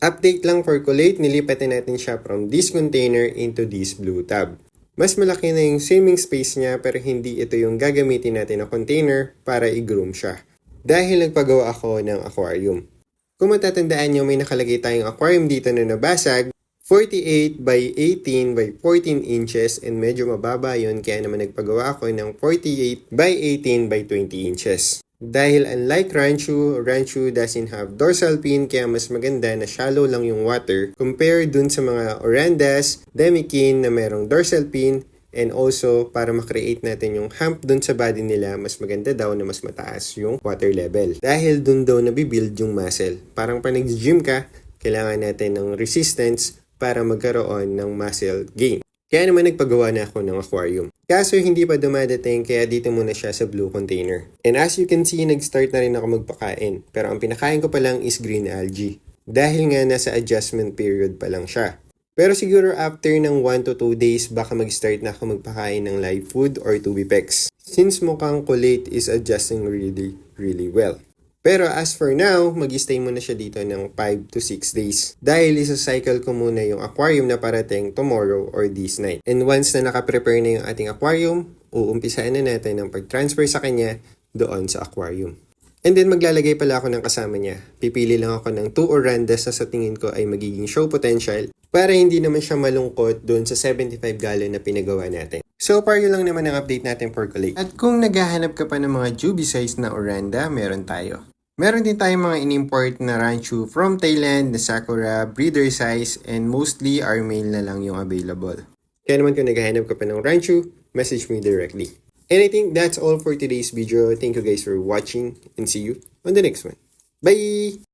Update lang for collate, nilipat na natin siya from this container into this blue tub. Mas malaki na yung swimming space niya pero hindi ito yung gagamitin natin na container para i-groom siya. Dahil nagpagawa ako ng aquarium. Kung matatandaan nyo, may nakalagay tayong aquarium dito na nabasag, 48 by 18 by 14 inches and medyo mababa yun kaya naman nagpagawa ako ng 48 by 18 by 20 inches. Dahil unlike Ranchu doesn't have dorsal fin kaya mas maganda na shallow lang yung water compared dun sa mga Orandas, Demikin na merong dorsal fin and also para makreate natin yung hump dun sa body nila mas maganda daw na mas mataas yung water level. Dahil dun daw nabibuild yung muscle. Parang pag nag-gym ka, kailangan natin ng resistance para magkaroon ng muscle gain. Kaya naman nagpagawa na ako ng aquarium. Kaso hindi pa dumadating kaya dito muna siya sa blue container. And as you can see, nag-start na rin ako magpakain. Pero ang pinakain ko pa lang is green algae. Dahil nga nasa adjustment period pa lang siya. Pero siguro after ng 1 to 2 days, baka mag-start na ako magpakain ng live food or tubipex. Since mukhang collate is adjusting really well. Pero as for now, mag-stay muna siya dito ng 5 to 6 days. Dahil isa-cycle ko muna yung aquarium na parating tomorrow or this night. And once na nakaprepare na yung ating aquarium, uumpisahan na natin ang pag-transfer sa kanya doon sa aquarium. And then maglalagay pala ako ng kasama niya. Pipili lang ako ng 2 Orandas na sa tingin ko ay magiging show potential para hindi naman siya malungkot doon sa 75 gallon na pinagawa natin. So far yun lang naman ang update natin for collate. At kung naghahanap ka pa ng mga Juby size na Oranda, meron tayo. Meron din tayong mga in-import na Ranchu from Thailand na Sakura, breeder size, and mostly are male na lang yung available. Kaya naman kung naghahanap ka pa ng Ranchu, message me directly. And I think that's all for today's video. Thank you guys for watching and see you on the next one. Bye!